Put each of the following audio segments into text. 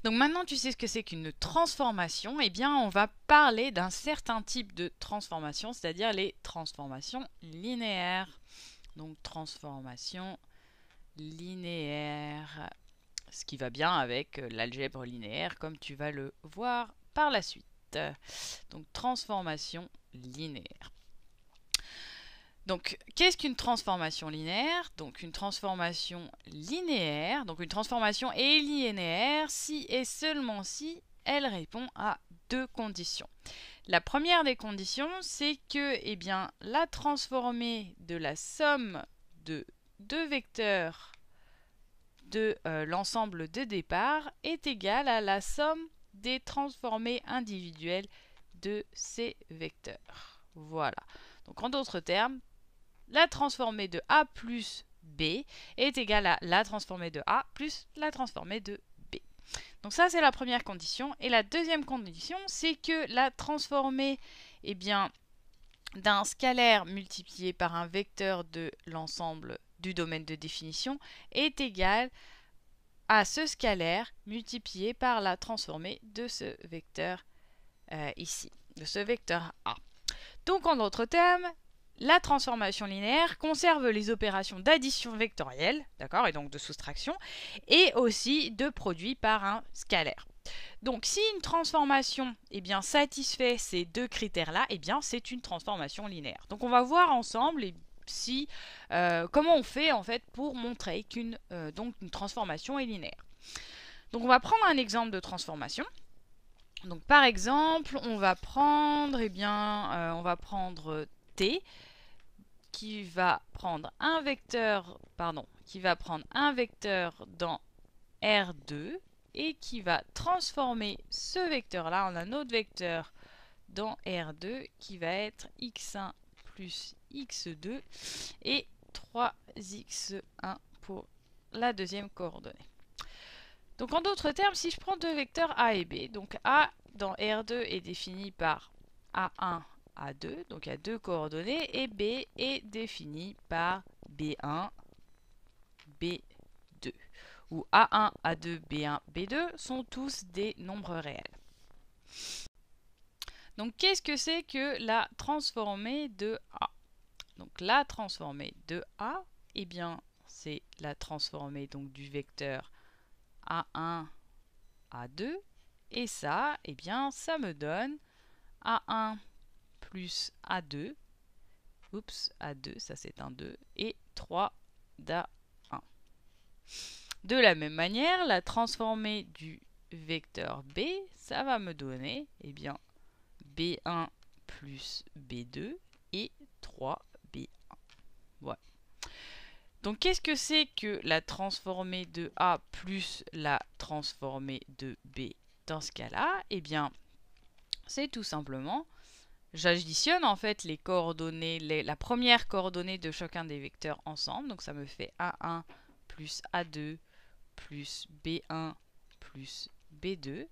Donc maintenant tu sais ce que c'est qu'une transformation, eh bien on va parler d'un certain type de transformation, c'est-à-dire les transformations linéaires. Donc transformation linéaire, ce qui va bien avec l'algèbre linéaire comme tu vas le voir par la suite. Donc transformation linéaire. Donc, qu'est-ce qu'une transformation linéaire? Donc, une transformation linéaire, donc une transformation est linéaire si et seulement si elle répond à deux conditions. La première des conditions, c'est que eh bien, la transformée de la somme de deux vecteurs de l'ensemble de départ est égale à la somme des transformées individuelles de ces vecteurs. Voilà. Donc, en d'autres termes, la transformée de A plus B est égale à la transformée de A plus la transformée de B. Donc ça, c'est la première condition. Et la deuxième condition, c'est que la transformée eh bien, d'un scalaire multiplié par un vecteur de l'ensemble du domaine de définition est égale à ce scalaire multiplié par la transformée de ce vecteur ici, de ce vecteur A. Donc en d'autres termes, la transformation linéaire conserve les opérations d'addition vectorielle, d'accord, et donc de soustraction, et aussi de produit par un scalaire. Donc si une transformation eh bien, satisfait ces deux critères-là, eh bien c'est une transformation linéaire. Donc on va voir ensemble si, comment on fait en fait pour montrer qu'une une transformation est linéaire. Donc on va prendre un exemple de transformation. Donc par exemple, on va prendre on va prendre t qui va prendre un vecteur, dans R2 et qui va transformer ce vecteur-là en un autre vecteur dans R2 qui va être x1 plus x2 et 3x1 pour la deuxième coordonnée. Donc en d'autres termes, si je prends deux vecteurs A et B, donc A dans R2 est défini par A1, A2, donc il y a deux coordonnées, et B est défini par B1, B2, où A1, A2, B1, B2 sont tous des nombres réels. Donc qu'est-ce que c'est que la transformée de A? Donc la transformée de A, eh bien c'est la transformée donc du vecteur A1, A2, et ça, eh bien ça me donne A1 plus A2, oups, A2, ça c'est un 2, et 3 d'A1. De la même manière, la transformée du vecteur B, ça va me donner eh bien, B1 plus B2 et 3B1. Voilà. Donc qu'est-ce que c'est que la transformée de A plus la transformée de B dans ce cas-là? Eh bien, c'est tout simplement, j'additionne en fait les coordonnées, la première coordonnée de chacun des vecteurs ensemble. Donc ça me fait A1 plus A2 plus B1 plus B2.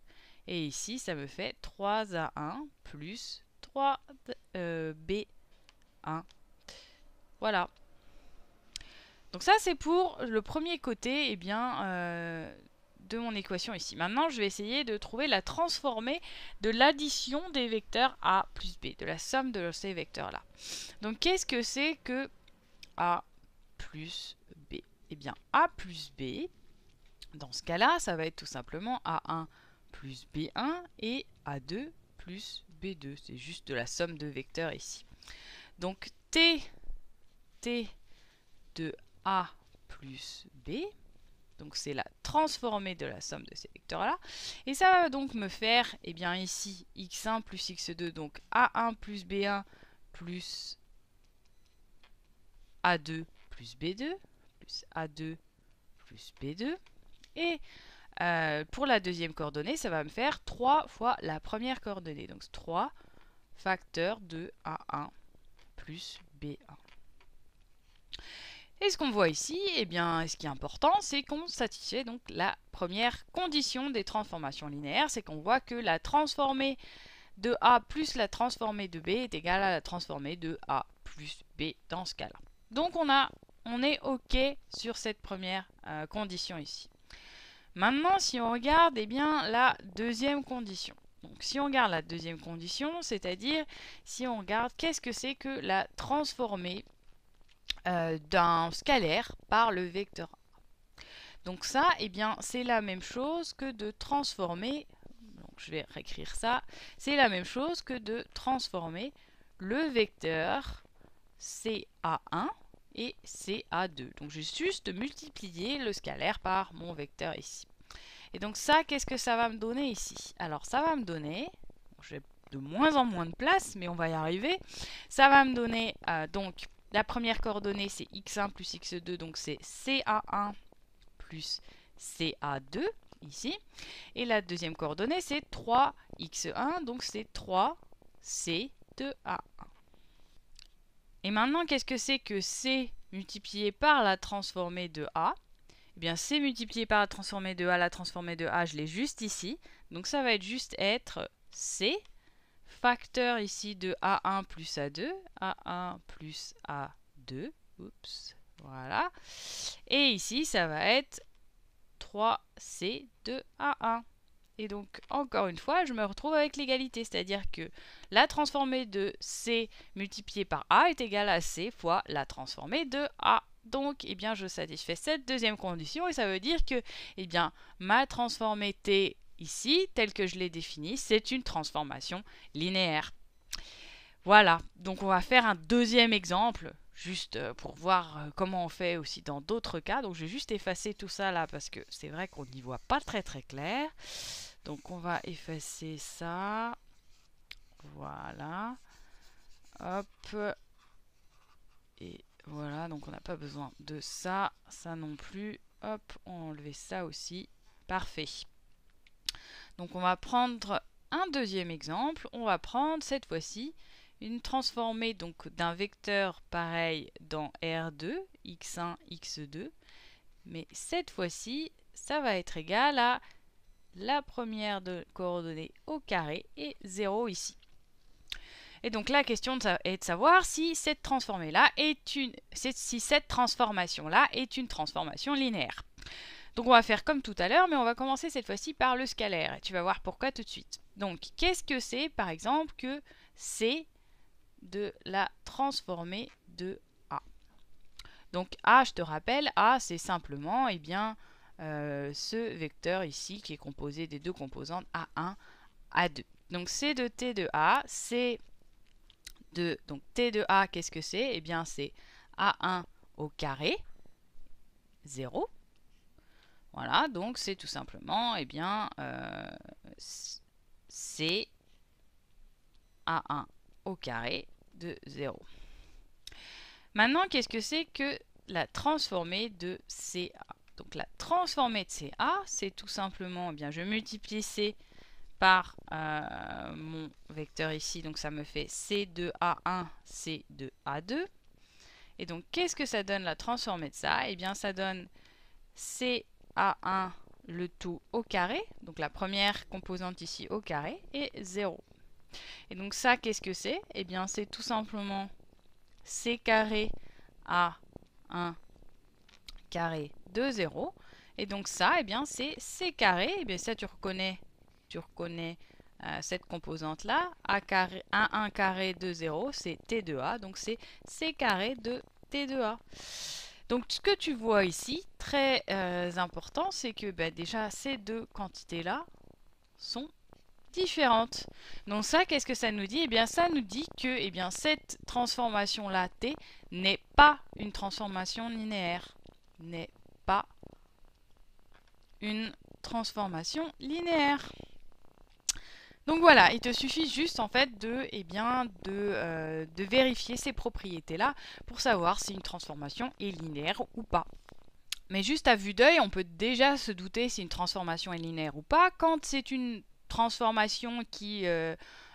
Et ici, ça me fait 3A1 plus 3B1. Voilà. Donc ça, c'est pour le premier côté de mon équation ici. Maintenant, je vais essayer de trouver la transformée de l'addition des vecteurs A plus B, de la somme de ces vecteurs-là. Donc, qu'est-ce que c'est que A plus B? Eh bien, A plus B, dans ce cas-là, ça va être tout simplement A1 plus B1 et A2 plus B2. C'est juste de la somme de vecteurs ici. Donc, T de A plus B, donc c'est la transformée de la somme de ces vecteurs-là. Et ça va donc me faire, eh bien ici, x1 plus x2, donc A1 plus B1 plus A2 plus B2, plus A2 plus B2. Et pour la deuxième coordonnée, ça va me faire 3 fois la première coordonnée. Donc 3 facteurs de A1 plus B1. Et ce qu'on voit ici, eh bien, ce qui est important, c'est qu'on satisfait donc la première condition des transformations linéaires, c'est qu'on voit que la transformée de A plus la transformée de B est égale à la transformée de A plus B dans ce cas-là. Donc on est OK sur cette première condition ici. Maintenant, si on regarde eh bien, la deuxième condition. Donc, si on regarde la deuxième condition, c'est-à-dire si on regarde qu'est-ce que c'est que la transformée d'un scalaire par le vecteur A. Donc ça, eh bien, c'est la même chose que de transformer, donc je vais réécrire ça, c'est la même chose que de transformer le vecteur CA1 et CA2. Donc j'ai juste multiplié le scalaire par mon vecteur ici. Et donc ça, qu'est-ce que ça va me donner ici? Alors ça va me donner, j'ai de moins en moins de place, mais on va y arriver, ça va me donner, donc la première coordonnée c'est x1 plus x2, donc c'est CA1 plus CA2 ici. Et la deuxième coordonnée c'est 3x1, donc c'est 3C2A1. Et maintenant, qu'est-ce que c'est que C multiplié par la transformée de A? Eh bien, C multiplié par la transformée de A, je l'ai juste ici. Donc ça va juste être C, facteur ici de A1 plus A2, A1 plus A2, oups, voilà. Et ici, ça va être 3C de A1. Et donc, encore une fois, je me retrouve avec l'égalité, c'est-à-dire que la transformée de C multipliée par A est égale à C fois la transformée de A. Donc, eh bien, je satisfais cette deuxième condition et ça veut dire que eh bien, ma transformée T ici, telle que je l'ai définie, c'est une transformation linéaire. Voilà, donc on va faire un deuxième exemple, juste pour voir comment on fait aussi dans d'autres cas. Donc je vais juste effacer tout ça là parce que c'est vrai qu'on n'y voit pas très clair. Donc on va effacer ça. Voilà. Hop. Et voilà, donc on n'a pas besoin de ça. Ça non plus. Hop, on va enlever ça aussi. Parfait. Donc on va prendre un deuxième exemple. On va prendre cette fois-ci une transformée donc d'un vecteur pareil dans R2, x1, x2. Mais cette fois-ci, ça va être égal à la première coordonnée au carré et 0 ici. Et donc la question est de savoir si cette transformée-là si cette transformation-là est une transformation linéaire. Donc on va faire comme tout à l'heure, mais on va commencer cette fois-ci par le scalaire. Et tu vas voir pourquoi tout de suite. Donc qu'est-ce que c'est par exemple que C de la transformée de A? Donc A, je te rappelle, A c'est simplement eh bien, ce vecteur ici qui est composé des deux composantes A1, A2. Donc C de T de A, c'est donc T de A, qu'est-ce que c'est? Eh bien c'est A1 au carré, 0. Voilà, donc c'est tout simplement eh bien, c'est A1 au carré de 0. Maintenant, qu'est-ce que c'est que la transformée de CA? Donc la transformée de CA, c'est tout simplement, eh bien, je multiplie C par mon vecteur ici, donc ça me fait C2A1, C2A2. Et donc, qu'est-ce que ça donne la transformée de ça? Eh bien, ça donne CA1 le tout au carré, donc la première composante ici au carré, et 0. Et donc ça, qu'est-ce que c'est? Eh bien, c'est tout simplement C carré A1 carré de 0. Et donc ça, eh bien, c'est C carré. Eh bien, ça, tu reconnais cette composante-là. A1 carré de 0, c'est T de A. Donc c'est C carré de T de A. Donc ce que tu vois ici, très important, c'est que déjà ces deux quantités-là sont différentes. Donc ça, qu'est-ce que ça nous dit? Eh bien, ça nous dit que cette transformation-là, T, n'est pas une transformation linéaire. N'est pas une transformation linéaire. Donc voilà, il te suffit juste en fait de vérifier ces propriétés-là pour savoir si une transformation est linéaire ou pas. Mais juste à vue d'œil, on peut déjà se douter si une transformation est linéaire ou pas. Quand c'est une transformation qui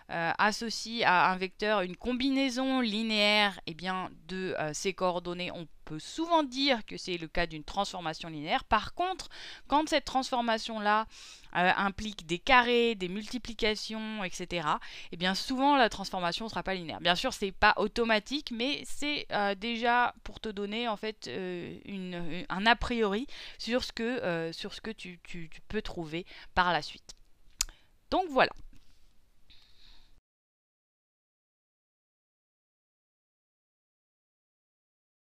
associe à un vecteur une combinaison linéaire de ces coordonnées, on peut souvent dire que c'est le cas d'une transformation linéaire. Par contre, quand cette transformation-là implique des carrés, des multiplications, etc., eh bien souvent la transformation ne sera pas linéaire. Bien sûr, c'est pas automatique, mais c'est déjà pour te donner en fait un a priori sur ce que tu peux trouver par la suite. Donc voilà.